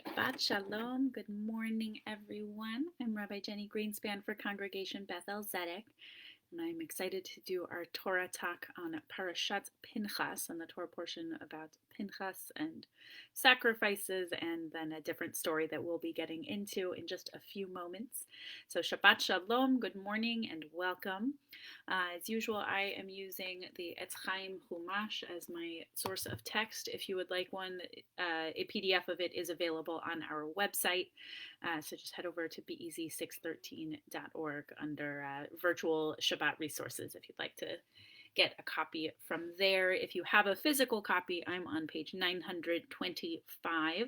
Shabbat Shalom. Good morning, everyone. I'm Rabbi Jenni Greenspan for Congregation Beth-El Zedek, and I'm excited to do our Torah talk on Parashat Pinchas, on the Torah portion about Pinchas and sacrifices, and then a different story that we'll be getting into in just a few moments. So Shabbat Shalom, good morning, and welcome. As usual, I am using the Etz Chaim Chumash as my source of text. If you would like one, a PDF of it is available on our website. So just head over to beeasy613.org under virtual Shabbat resources if you'd like to get a copy from there. If you have a physical copy, I'm on page 925.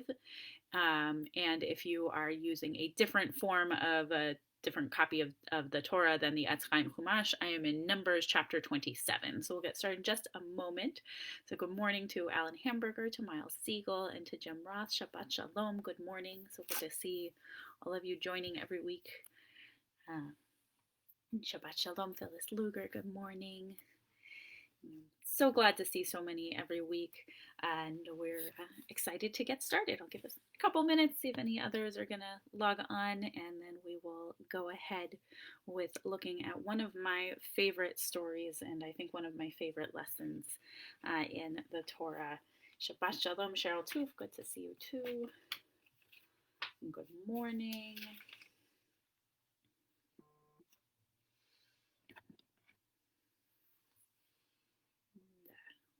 And if you are using a different form of a different copy of the Torah than the Etz Chaim Chumash, I am in Numbers chapter 27. So we'll get started in just a moment. So good morning to Alan Hamburger, to Miles Siegel, and to Jim Roth. Shabbat Shalom. Good morning. So good to see all of you joining every week. Shabbat Shalom, Phyllis Luger. Good morning. So glad to see so many every week, and we're excited to get started. I'll give us a couple minutes, see if any others are going to log on, and then we will go ahead with looking at one of my favorite stories, and I think one of my favorite lessons in the Torah. Shabbat Shalom, Cheryl Toof, good to see you too. Good morning.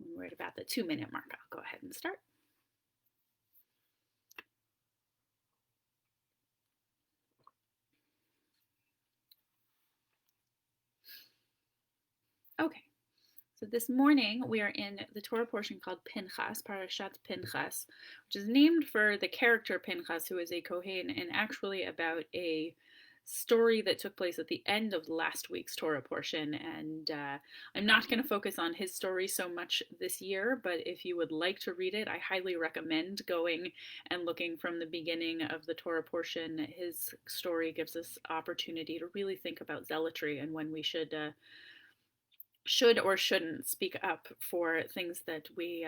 When we're at about the 2-minute mark, I'll go ahead and start. Okay, so this morning we are in the Torah portion called Pinchas, Parashat Pinchas, which is named for the character Pinchas, who is a Kohen, and actually about a story that took place at the end of last week's Torah portion. And I'm not going to focus on his story so much this year, but if you would like to read it, I highly recommend going and looking from the beginning of the Torah portion. His story gives us opportunity to really think about zealotry and when we should or shouldn't speak up for things that we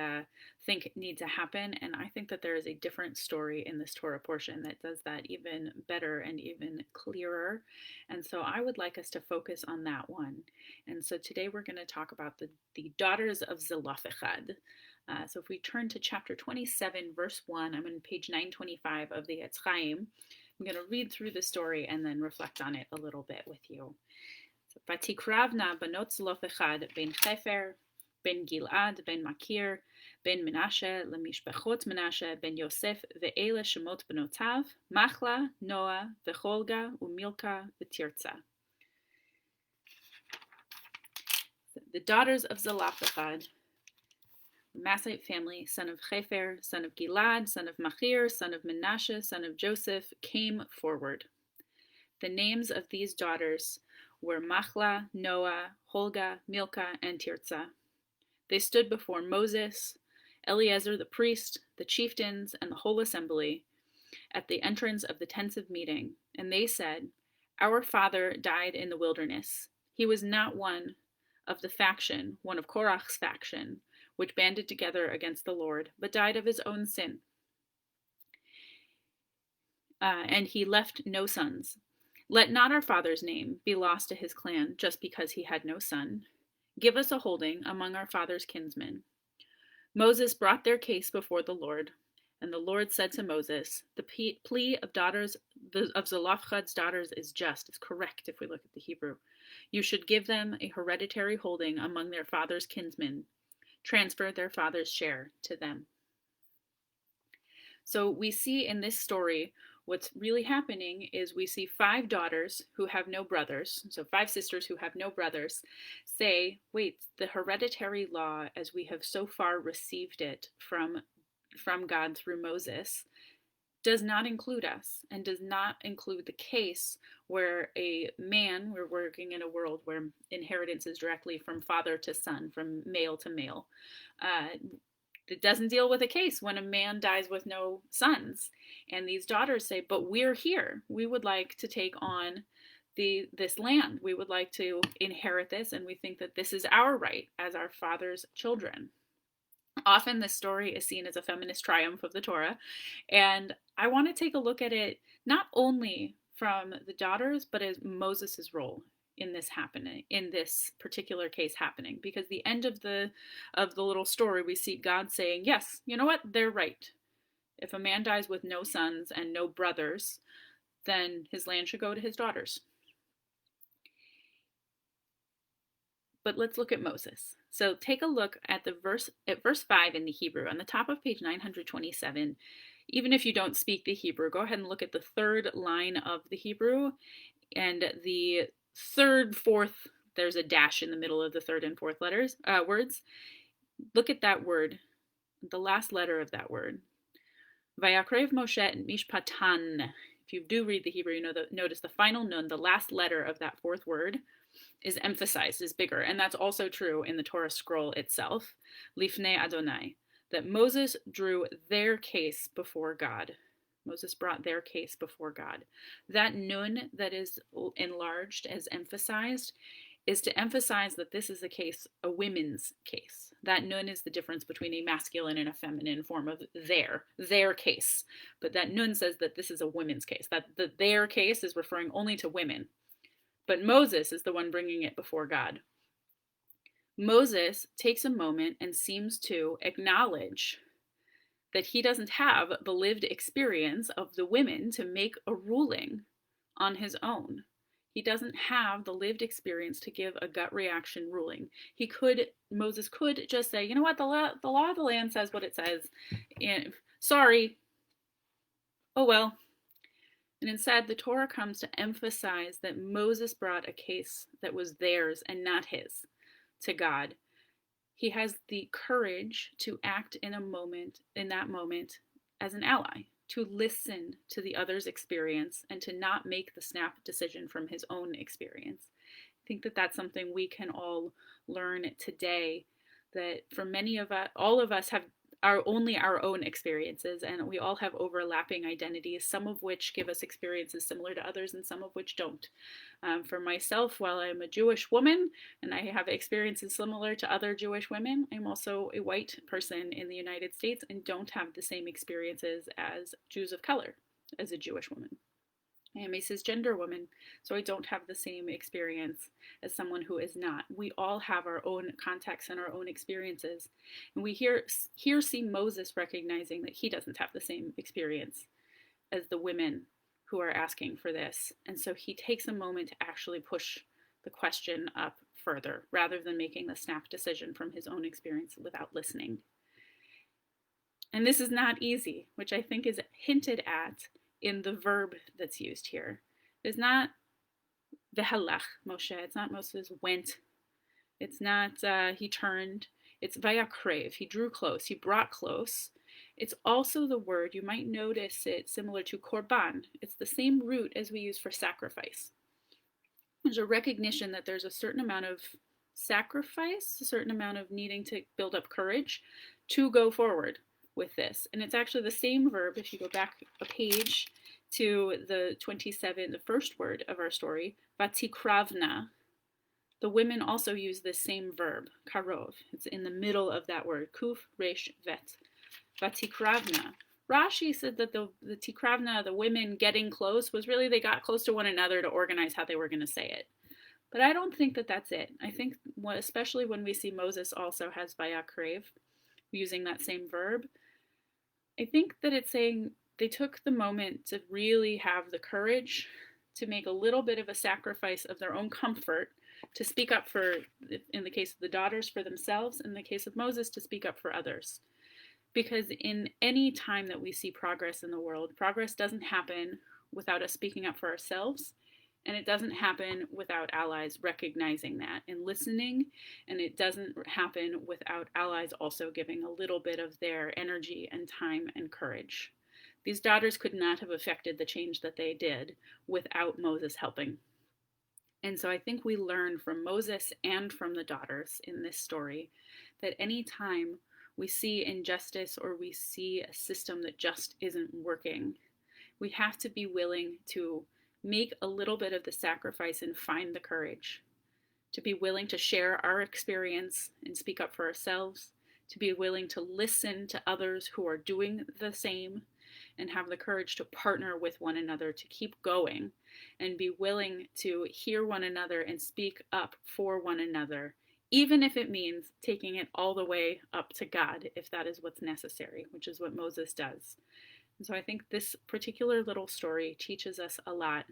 think need to happen. And I think that there is a different story in this Torah portion that does that even better and even clearer. And so I would like us to focus on that one. And so today we're going to talk about the daughters of Zelophehad. So if we turn to chapter 27, verse 1, I'm on page 925 of the Etz Chaim. I'm going to read through the story and then reflect on it a little bit with you. ותקרבנה בנות צלופחד בן חפר, בן גלעד, בן מכיר, בן מנשה, למשפחות מנשה, בן יוסף, ואלה שמות בנותיו, מחלה, נועה, וחולגה, ומילכה, ותרצה. The daughters of Zelophehad, the Massite family, son of Chefer, son of Gilad, son of Machir, son of Menashe, son of Joseph, came forward. The names of these daughters were Machla, Noah, Holga, Milka, and Tirza. They stood before Moses, Eleazar the priest, the chieftains, and the whole assembly at the entrance of the tents of meeting, and they said, "Our father died in the wilderness. He was not one of the faction, one of Korach's faction, which banded together against the Lord, but died of his own sin. And he left no sons. Let not our father's name be lost to his clan just because he had no son. Give us a holding among our father's kinsmen." Moses brought their case before the Lord, and the Lord said to Moses, "The plea of Zelophehad's daughters is just, is correct if we look at the Hebrew. You should give them a hereditary holding among their father's kinsmen. Transfer their father's share to them." So we see in this story what's really happening is we see 5 daughters who have no brothers, so 5 sisters who have no brothers, say, wait, the hereditary law as we have so far received it from God through Moses does not include us and does not include the case where we're working in a world where inheritance is directly from father to son, from male to male. It doesn't deal with a case when a man dies with no sons. And these daughters say, but we're here. We would like to take on this land. We would like to inherit this, and we think that this is our right as our father's children. Often this story is seen as a feminist triumph of the Torah, and I want to take a look at it not only from the daughters, but as Moses' role in this particular case happening, because the end of the little story, we see God saying, yes, you know what, they're right. If a man dies with no sons and no brothers, then his land should go to his daughters. But let's look at Moses. So take a look at verse 5 in the Hebrew on the top of page 927. Even if you don't speak the Hebrew, go ahead and look at the third line of the Hebrew, and the third, fourth, there's a dash in the middle of the third and fourth words. Look at that word, the last letter of that word. Vayakrev Moshe and Mishpatan. If you do read the Hebrew, notice the final nun, the last letter of that fourth word, is emphasized, is bigger. And that's also true in the Torah scroll itself, Lifnei Adonai, that Moses drew their case before God. Moses brought their case before God. That nun that is enlarged as emphasized is to emphasize that this is a women's case. That nun is the difference between a masculine and a feminine form of their case. But that nun says that this is a women's case, that their case is referring only to women. But Moses is the one bringing it before God. Moses takes a moment and seems to acknowledge that he doesn't have the lived experience of the women to make a ruling on his own. He doesn't have the lived experience to give a gut reaction ruling. Moses could just say, you know what, the law of the land says what it says. And, sorry. Oh well. And instead, the Torah comes to emphasize that Moses brought a case that was theirs and not his to God. He has the courage to act in that moment as an ally, to listen to the other's experience and to not make the snap decision from his own experience. I think that that's something we can all learn today, that for many of us, all of us have only our own experiences, and we all have overlapping identities, some of which give us experiences similar to others and some of which don't. For myself, while I'm a Jewish woman and I have experiences similar to other Jewish women, I'm also a white person in the United States and don't have the same experiences as Jews of color as a Jewish woman. I am a cisgender woman, so I don't have the same experience as someone who is not. We all have our own contexts and our own experiences. And we here see Moses recognizing that he doesn't have the same experience as the women who are asking for this. And so he takes a moment to actually push the question up further, rather than making the snap decision from his own experience without listening. And this is not easy, which I think is hinted at in the verb that's used here. It's not Vehalach Moshe. It's not Moses went. It's not he turned. It's Vayakrev. He drew close. He brought close. It's also the word, you might notice it similar to korban. It's the same root as we use for sacrifice. There's a recognition that there's a certain amount of sacrifice, a certain amount of needing to build up courage to go forward with this. And it's actually the same verb, if you go back a page to the first word of our story, vatikravna. The women also use this same verb, karov. It's in the middle of that word, kuf, resh, vet. Vatikravna. Rashi said that the tikravna, the women getting close, was really they got close to one another to organize how they were going to say it. But I don't think that that's it. I think, especially when we see Moses also has vayakrev, using that same verb, I think that it's saying they took the moment to really have the courage to make a little bit of a sacrifice of their own comfort to speak up for, in the case of the daughters, for themselves, in the case of Moses, to speak up for others. Because in any time that we see progress in the world, progress doesn't happen without us speaking up for ourselves, and it doesn't happen without allies recognizing that and listening, and it doesn't happen without allies also giving a little bit of their energy and time and courage. These daughters could not have affected the change that they did without Moses helping. And so I think we learn from Moses and from the daughters in this story that any time we see injustice or we see a system that just isn't working, we have to be willing to make a little bit of the sacrifice and find the courage to be willing to share our experience and speak up for ourselves, to be willing to listen to others who are doing the same, and have the courage to partner with one another to keep going, and be willing to hear one another and speak up for one another, even if it means taking it all the way up to God, if that is what's necessary, which is what Moses does. And so I think this particular little story teaches us a lot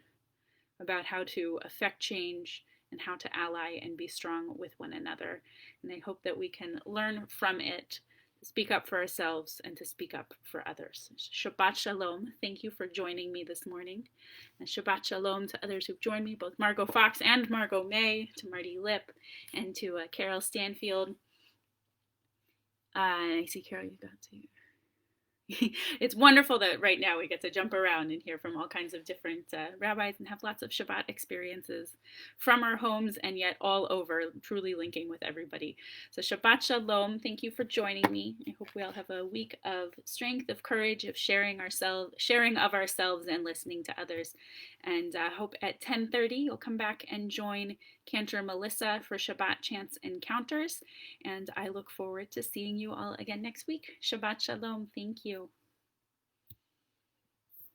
about how to affect change and how to ally and be strong with one another. And I hope that we can learn from it to speak up for ourselves and to speak up for others. Shabbat Shalom. Thank you for joining me this morning. And Shabbat Shalom to others who've joined me, both Margot Fox and Margot May, to Marty Lip, and to Carol Stanfield. I see, Carol, you got to... It's wonderful that right now we get to jump around and hear from all kinds of different rabbis and have lots of Shabbat experiences from our homes and yet all over, truly linking with everybody. So Shabbat Shalom. Thank you for joining me. I hope we all have a week of strength, of courage, of sharing of ourselves and listening to others. And I hope at 10:30 you'll come back and join Cantor Melissa for Shabbat Chants Encounters. And I look forward to seeing you all again next week. Shabbat Shalom. Thank you.